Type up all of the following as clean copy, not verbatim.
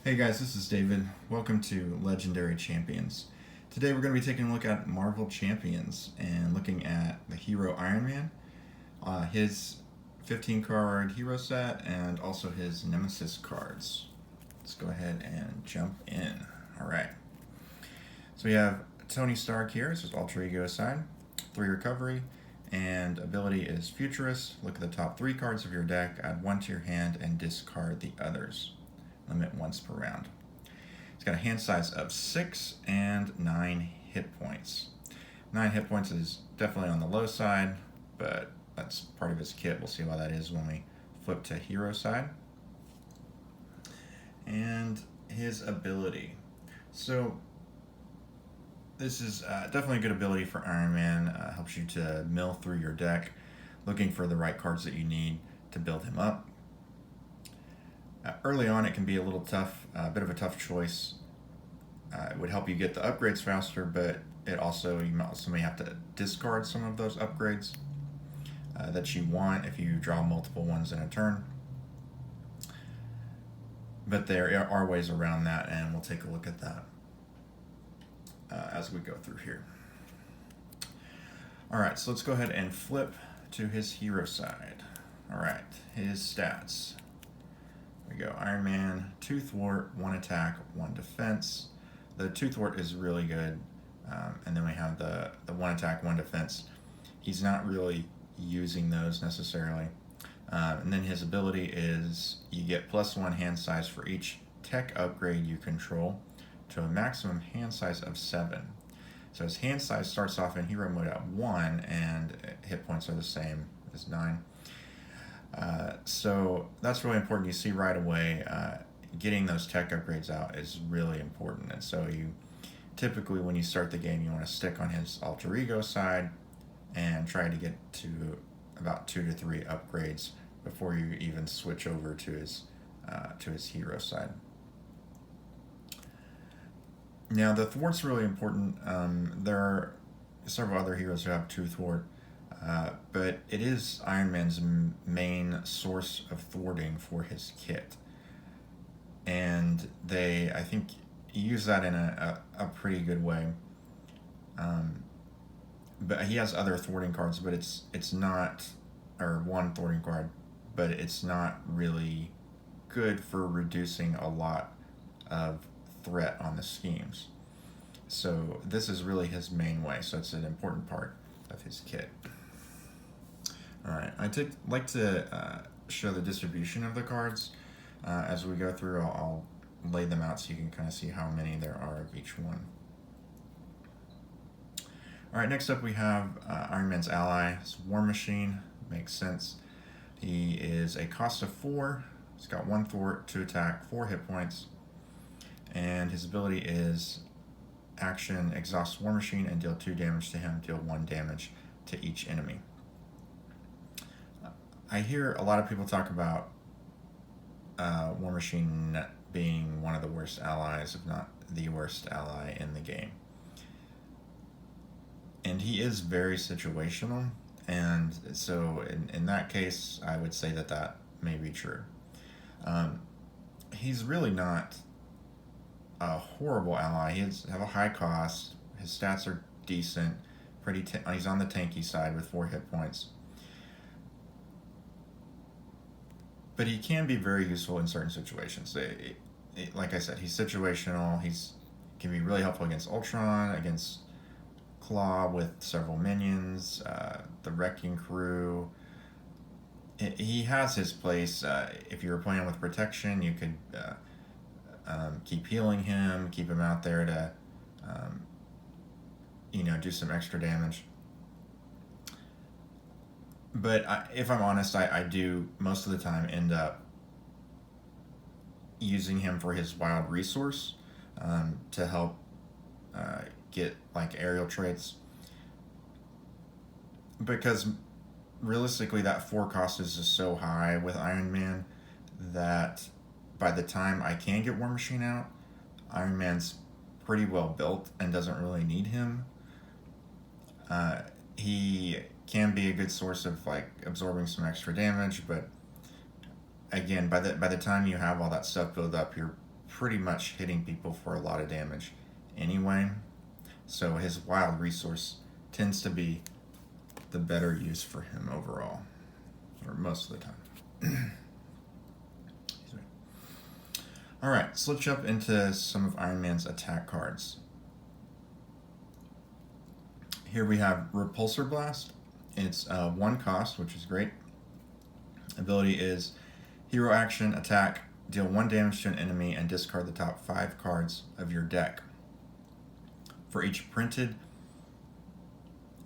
Hey guys, this is David. Welcome to Legendary Champions. Today we're going to be taking a look at Marvel Champions and looking at the hero Iron Man, his 15 card hero set, and also his Nemesis cards. Let's go ahead and jump in. Alright, so we have Tony Stark here, this is alter ego side, 3 recovery, and ability is Futurist. Look at the top 3 cards of your deck, add 1 to your hand, and discard the others. Limit once per round. He's got a hand size of 6 and 9 hit points. 9 hit points is definitely on the low side, but that's part of his kit. We'll see why that is when we flip to hero side. And his ability. So this is definitely a good ability for Iron Man. Helps you to mill through your deck, looking for the right cards that you need to build him up. Early on, it can be a little tough, a bit of a tough choice. It would help you get the upgrades faster, but you also may have to discard some of those upgrades that you want if you draw multiple ones in a turn. But there are ways around that, and we'll take a look at that as we go through here. All right, so let's go ahead and flip to his hero side. All right, his stats. We go Iron Man, 2 thwart, 1 attack, 1 defense. The 2 thwart is really good. And then we have the 1 attack, 1 defense. He's not really using those necessarily. And then his ability is you get +1 hand size for each tech upgrade you control to a maximum hand size of 7. So his hand size starts off in hero mode at 1, and hit points are the same as 9. So that's really important. You see right away, getting those tech upgrades out is really important. And so you typically, when you start the game, you want to stick on his alter ego side and try to get to about 2 to 3 upgrades before you even switch over to his hero side. Now the thwart's really important. There are several other heroes who have 2 thwart. But it is Iron Man's main source of thwarting for his kit. And I think, use that in a pretty good way. But he has other thwarting cards, but it's not, or 1 thwarting card, but it's not really good for reducing a lot of threat on the schemes. So this is really his main way, so it's an important part of his kit. Alright, I'd like to show the distribution of the cards. As we go through, I'll lay them out so you can kind of see how many there are of each one. Alright, next up we have Iron Man's ally. It's War Machine. Makes sense. He is a cost of 4. He's got 1 thwart, 2 attack, 4 hit points. And his ability is action, exhaust War Machine and deal 2 damage to him, deal 1 damage to each enemy. I hear a lot of people talk about War Machine being one of the worst allies, if not the worst ally in the game. And he is very situational, and so in that case, I would say that may be true. He's really not a horrible ally. He has a high cost. His stats are decent. He's on the tanky side with 4 hit points. But he can be very useful in certain situations. Like I said, he's situational. Can be really helpful against Ultron, against Claw with several minions, the Wrecking Crew. He has his place. If you were playing with protection, you could keep healing him, keep him out there to do some extra damage. But if I'm honest, I do most of the time end up using him for his wild resource to help get like aerial traits. Because realistically, that 4 cost is just so high with Iron Man that by the time I can get War Machine out, Iron Man's pretty well built and doesn't really need him. He can be a good source of like absorbing some extra damage, but again, by the time you have all that stuff built up, you're pretty much hitting people for a lot of damage anyway. So his wild resource tends to be the better use for him overall, or most of the time. Alright, so let's jump into some of Iron Man's attack cards. Here we have Repulsor Blast. It's 1 cost, which is great. Ability is hero action, attack, deal 1 damage to an enemy, and discard the top 5 cards of your deck. For each printed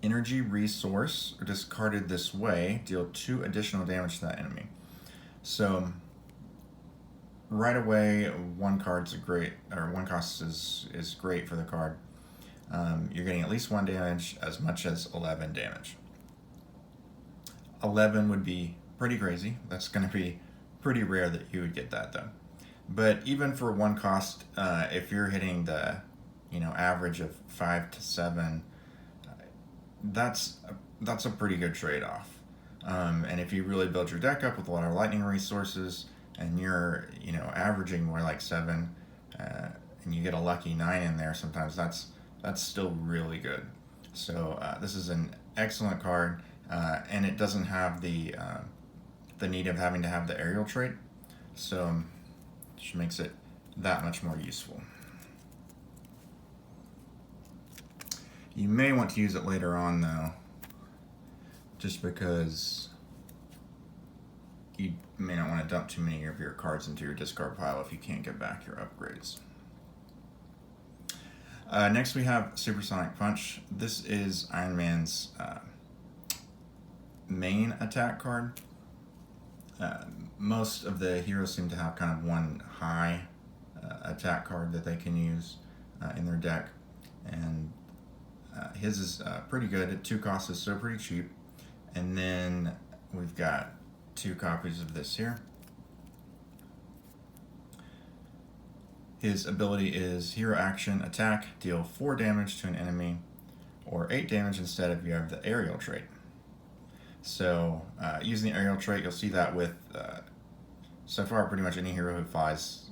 energy resource discarded this way, deal 2 additional damage to that enemy. So right away, 1 card's a great, or 1 cost is great for the card. You're getting at least 1 damage, as much as 11 damage. 11 would be pretty crazy. That's going to be pretty rare that you would get that, though. But even for 1 cost, if you're hitting the average of 5 to 7, that's a pretty good trade-off. And if you really build your deck up with a lot of lightning resources, and you're averaging more like 7, and you get a lucky 9 in there, sometimes that's still really good. So this is an excellent card, and it doesn't have the need of having to have the aerial trait, so which makes it that much more useful. You may want to use it later on, though, just because you may not want to dump too many of your cards into your discard pile if you can't get back your upgrades. Next we have Supersonic Punch. This is Iron Man's main attack card. Most of the heroes seem to have kind of one high attack card that they can use in their deck, and his is pretty good. At 2 costs is so pretty cheap. And then we've got 2 copies of this here. His ability is hero action, attack, deal 4 damage to an enemy, or 8 damage instead if you have the aerial trait. So using the aerial trait, you'll see that with so far pretty much any hero who flies,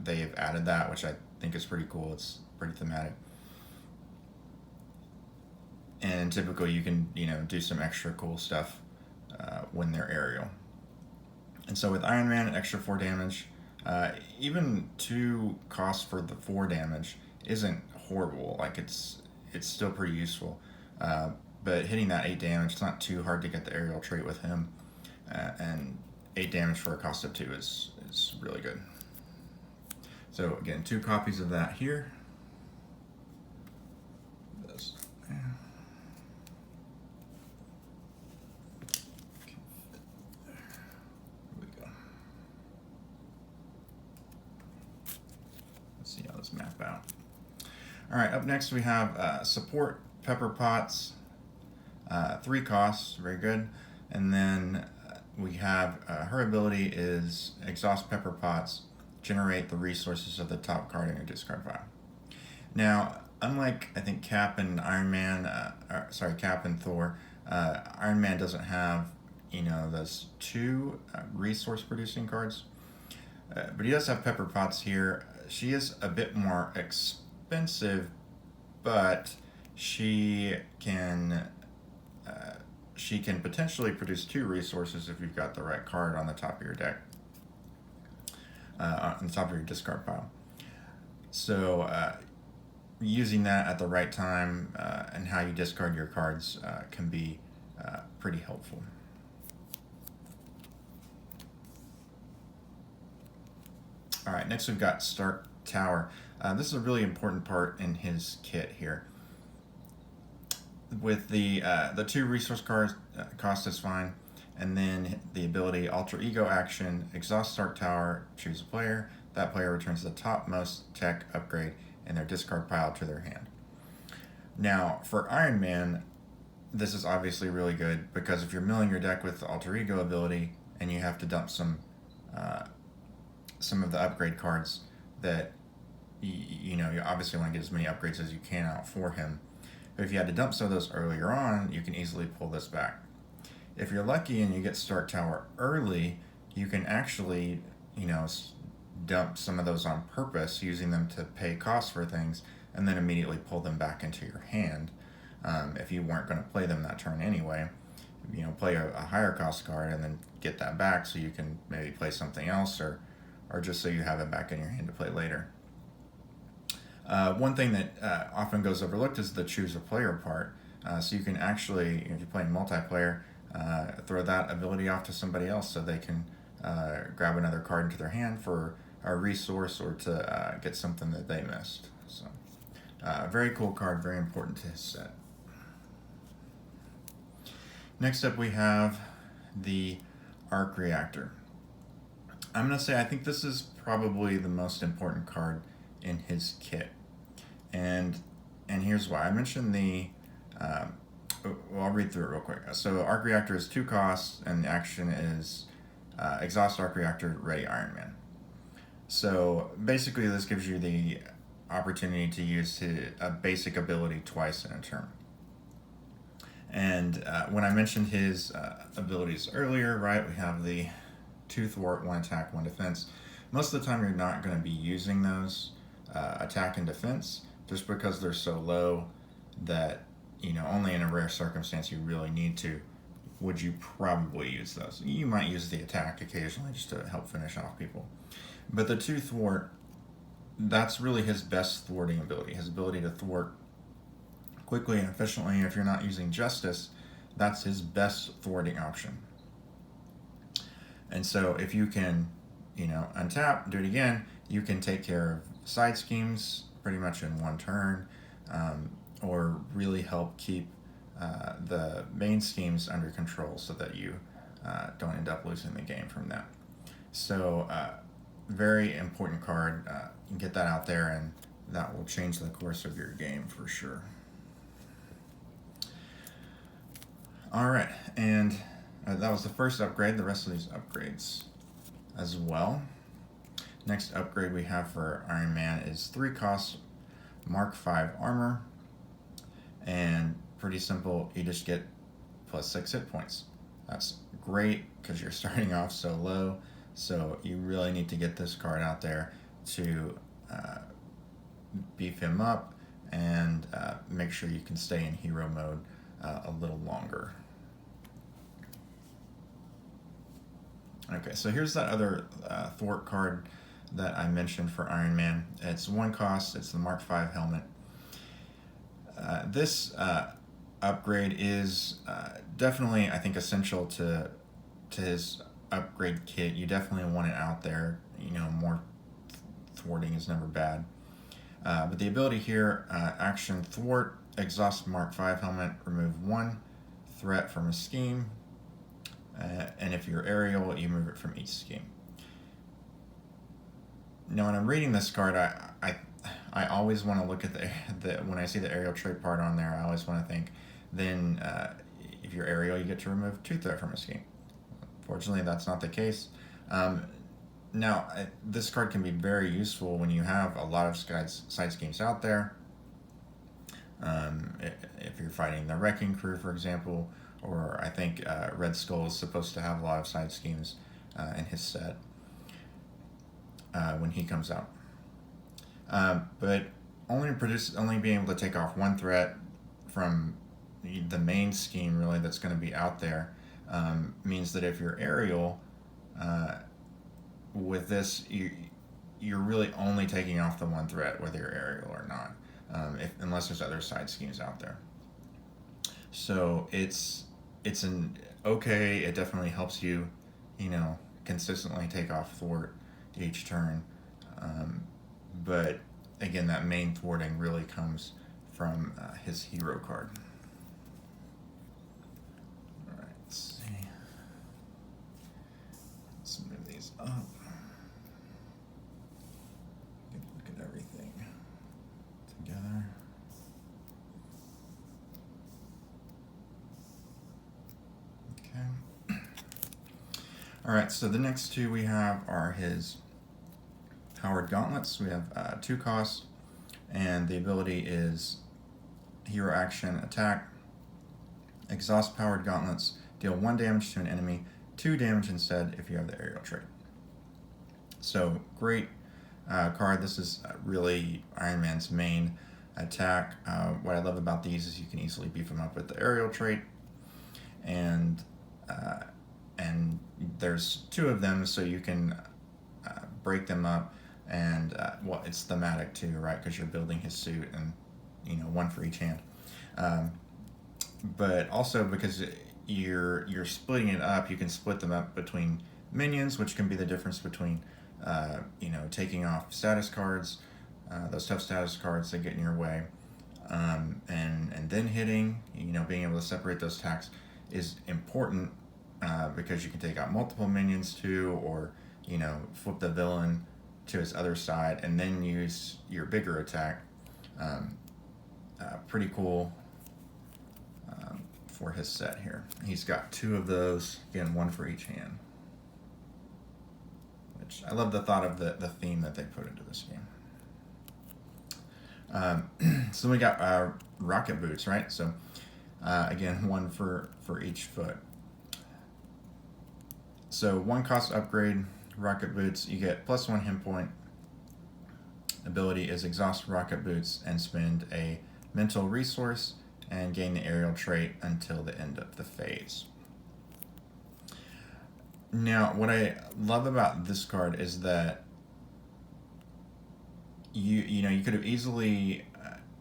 they've added that, which I think is pretty cool. It's pretty thematic. And typically you can do some extra cool stuff when they're aerial. And so with Iron Man, an extra 4 damage, even 2 costs for the 4 damage isn't horrible. Like it's still pretty useful. But hitting that 8 damage, it's not too hard to get the aerial trait with him. And 8 damage for a cost of 2 is really good. So again, 2 copies of that here. This. See how this map out. All right, up next we have support Pepper Potts, 3 costs, very good. And then we have her ability is exhaust Pepper Potts, generate the resources of the top card in your discard pile. Now, unlike I think Cap and Iron Man, Cap and Thor, Iron Man doesn't have those 2 resource producing cards, but he does have Pepper Potts here. She is a bit more expensive, but she can potentially produce 2 resources if you've got the right card on the top of your deck, on the top of your discard pile. So using that at the right time and how you discard your cards can be pretty helpful. All right, next we've got Stark Tower. This is a really important part in his kit here. With the 2 resource cards, cost is fine, and then the ability Alter Ego action, exhaust Stark Tower, choose a player. That player returns the topmost tech upgrade in their discard pile to their hand. Now, for Iron Man, this is obviously really good because if you're milling your deck with the Alter Ego ability and you have to dump some of the upgrade cards that you obviously want to get as many upgrades as you can out for him. But if you had to dump some of those earlier on, you can easily pull this back. If you're lucky and you get Stark Tower early, you can actually dump some of those on purpose, using them to pay costs for things, and then immediately pull them back into your hand if you weren't going to play them that turn anyway. Play a higher cost card and then get that back so you can maybe play something else, or just so you have it back in your hand to play later. One thing that often goes overlooked is the choose a player part. So you can actually, if you're playing multiplayer, throw that ability off to somebody else so they can grab another card into their hand for a resource or to get something that they missed. So, very cool card, very important to his set. Next up, we have the Arc Reactor. I'm going to say I think this is probably the most important card in his kit, and here's why. I mentioned the I'll read through it real quick. So Arc Reactor is 2 costs, and the action is exhaust Arc Reactor, ready Iron Man. So basically this gives you the opportunity to use a basic ability twice in a turn. And when I mentioned his abilities earlier, right, we have the 2 thwart, 1 attack, 1 defense. Most of the time you're not going to be using those attack and defense, just because they're so low that, only in a rare circumstance you really need to, would you probably use those. You might use the attack occasionally just to help finish off people. But the 2 thwart, that's really his best thwarting ability, his ability to thwart quickly and efficiently. If you're not using Justice, that's his best thwarting option. And so if you can, untap, do it again, you can take care of side schemes pretty much in 1 turn, or really help keep the main schemes under control so that you don't end up losing the game from that. So very important card. You can get that out there, and that will change the course of your game for sure. All right, and that was the first upgrade. The rest of these upgrades as well. Next upgrade we have for Iron Man is 3 costs, Mark 5 armor, and pretty simple. You just get +6 hit points. That's great because you're starting off so low. So you really need to get this card out there to beef him up and make sure you can stay in hero mode a little longer. Okay, so here's that other thwart card that I mentioned for Iron Man. It's 1 cost. It's the Mark 5 helmet. This upgrade is definitely, I think, essential to his upgrade kit. You definitely want it out there. More thwarting is never bad. But the ability here, action thwart, exhaust Mark 5 helmet, remove 1 threat from a scheme, and if you're aerial, you move it from each scheme. Now, when I'm reading this card, I always want to look at the when I see the aerial trait part on there, I always want to think, then if you're aerial, you get to remove 2 threat from a scheme. Fortunately, that's not the case. Now, this card can be very useful when you have a lot of side schemes out there. If you're fighting the Wrecking Crew, for example, or I think Red Skull is supposed to have a lot of side schemes in his set when he comes out. But only being able to take off 1 threat from the main scheme, really, that's going to be out there, means that if you're aerial, with this, you're really only taking off the 1 threat, whether you're aerial or not, unless there's other side schemes out there. So it's okay. It definitely helps you, consistently take off thwart each turn. But again, that main thwarting really comes from his hero card. All right, let's see. Let's move these up. Look at everything together. Okay. All right, so the next 2 we have are his Powered Gauntlets. We have 2 costs, and the ability is hero action attack, exhaust Powered Gauntlets, deal 1 damage to an enemy, 2 damage instead if you have the aerial trait. So great card. This is really Iron Man's main attack. What I love about these is you can easily beef them up with the aerial trait, and uh, and there's two of them, so you can break them up, and well, it's thematic too, right? Because you're building his suit, and one for each hand. Um, but also because you're splitting it up, you can split them up between minions, which can be the difference between taking off status cards, those tough status cards that get in your way, and then hitting. Being able to separate those attacks is important because you can take out multiple minions too, or flip the villain to his other side and then use your bigger attack. Pretty cool for his set here. He's got two of those, again, one for each hand. Which I love the thought of the theme that they put into this game. So we got rocket boots, right? So again, one for each foot. So one cost upgrade, rocket boots, you get +1 hit point. Ability is exhaust rocket boots and spend a mental resource and gain the aerial trait until the end of the phase. Now, what I love about this card is that you could have easily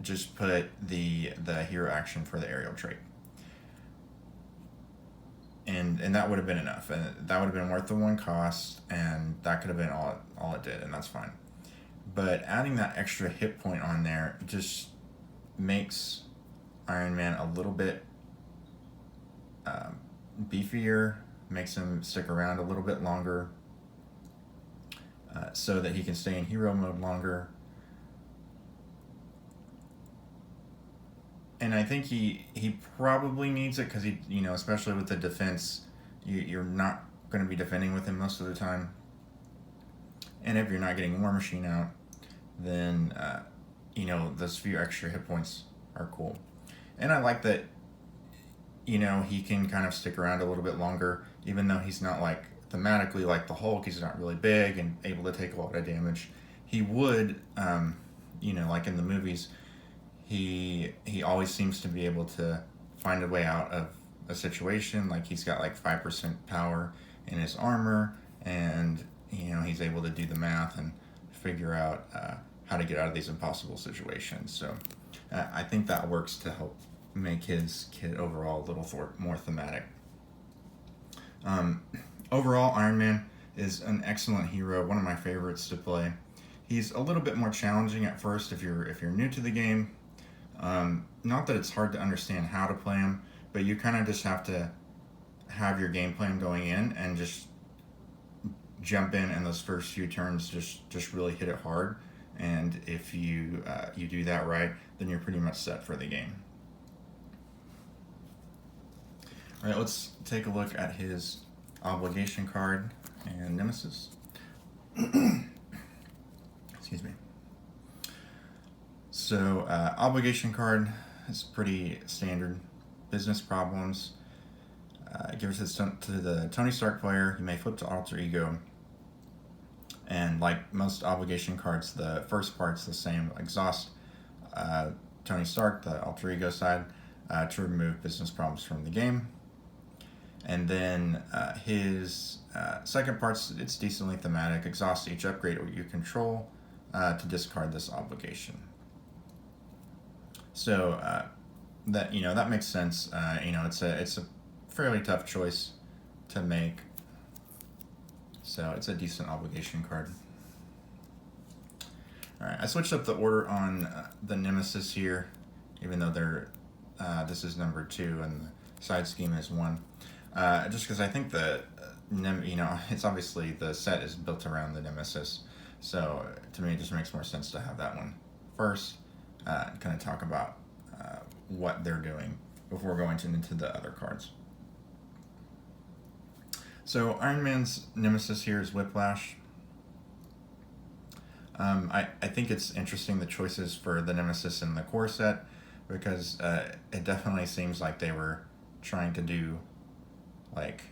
just put the hero action for the aerial trait, and that would have been enough, and that would have been worth the one cost, and that could have been all it did, and that's fine. But adding that extra hit point on there just makes Iron Man a little bit beefier, makes him stick around a little bit longer, so that he can stay in hero mode longer. And I think he probably needs it because especially with the defense, you're not going to be defending with him most of the time. And if you're not getting War Machine out, then those few extra hit points are cool. And I like that he can kind of stick around a little bit longer, even though he's not like thematically like the Hulk. He's not really big and able to take a lot of damage. He would, like in the movies, he always seems to be able to find a way out of a situation. Like he's got like 5% power in his armor, and he's able to do the math and figure out how to get out of these impossible situations. So I think that works to help make his kit overall a little more thematic. Overall, Iron Man is an excellent hero, one of my favorites to play. He's a little bit more challenging at first if you're new to the game. Not that it's hard to understand how to play him, but you kind of just have to have your game plan going in and just jump in, and those first few turns just really hit it hard. And if you do that right, then you're pretty much set for the game. All right, let's take a look at his obligation card and Nemesis. Excuse me. So, obligation card is pretty standard. Business problems. Give it to the Tony Stark player. You may flip to alter ego. And like most obligation cards, the first part's the same. Exhaust Tony Stark, the alter ego side, to remove business problems from the game. And then his second part's, it's decently thematic. Exhaust each upgrade or you control to discard this obligation. So that makes sense. It's a fairly tough choice to make. So it's a decent obligation card. All right, I switched up the order on the Nemesis here, even though this is number 2 and the side scheme is 1. Just because I think it's obviously the set is built around the Nemesis, so to me it just makes more sense to have that one first, kind of talk about what they're doing before going into the other cards. So Iron Man's Nemesis here is Whiplash. I think it's interesting the choices for the Nemesis in the core set, because it definitely seems like they were trying to do like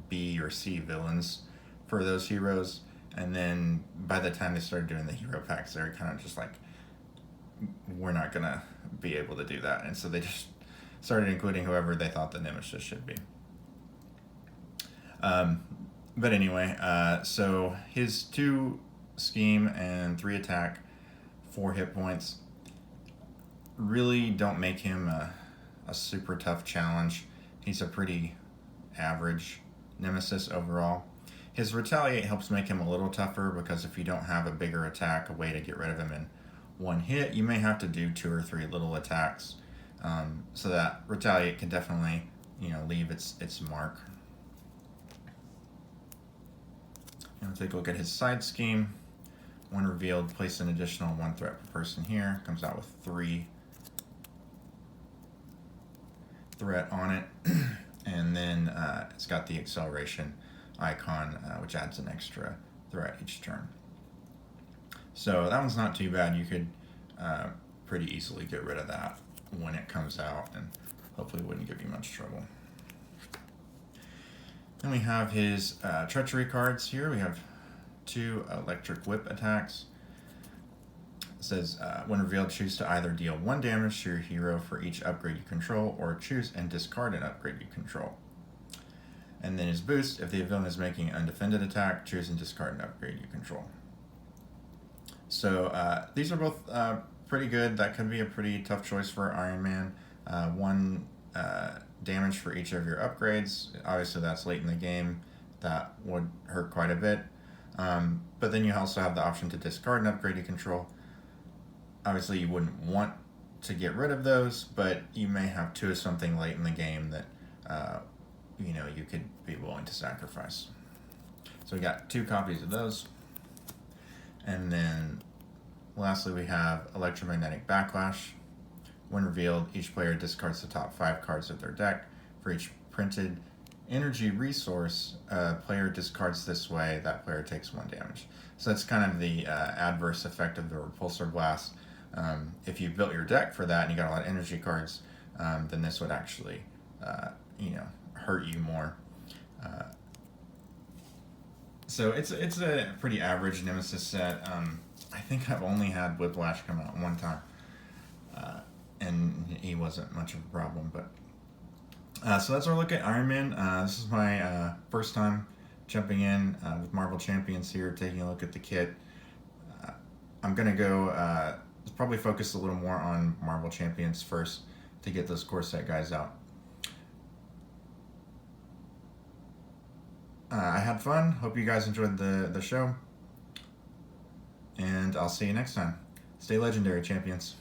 B or C villains for those heroes, and then by the time they started doing the hero packs, they were kind of just like, we're not gonna be able to do that, and so they just started including whoever they thought the nemesis should be. But anyway, so his 2 scheme and 3 attack, 4 hit points really don't make him a super tough challenge. He's a pretty average nemesis overall. His retaliate helps make him a little tougher, because if you don't have a bigger attack, a way to get rid of him in one hit, you may have to do 2 or 3 little attacks. So that retaliate can definitely, leave its mark. And we'll take a look at his side scheme. When revealed, place an additional 1 threat per person here. Comes out with 3 threat on it. And then it's got the acceleration icon, which adds an extra threat each turn. So that one's not too bad. You could pretty easily get rid of that when it comes out, and hopefully wouldn't give you much trouble. Then we have his treachery cards here. We have 2 electric whip attacks. It says, when revealed, choose to either deal 1 damage to your hero for each upgrade you control, or choose and discard an upgrade you control. And then his boost, if the villain is making an undefended attack, choose and discard an upgrade you control. So these are both pretty good. That could be a pretty tough choice for Iron Man. 1 damage for each of your upgrades. Obviously that's late in the game. That would hurt quite a bit. But then you also have the option to discard an upgrade you control. Obviously you wouldn't want to get rid of those, but you may have 2 of something late in the game that you could be willing to sacrifice. So we got 2 copies of those. And then lastly we have electromagnetic backlash. When revealed, each player discards the top 5 cards of their deck. For each printed energy resource a player discards this way, that player takes 1 damage. So that's kind of the adverse effect of the repulsor blast. If you built your deck for that and you got a lot of energy cards, then this would actually hurt you more. So it's a pretty average nemesis set. I think I've only had Whiplash come out 1 time, and he wasn't much of a problem. But so that's our look at Iron Man. This is my first time jumping in with Marvel Champions here, taking a look at the kit. I'm gonna go probably focus a little more on Marvel Champions first to get those core set guys out. I had fun. Hope you guys enjoyed the show. And I'll see you next time. Stay legendary, champions.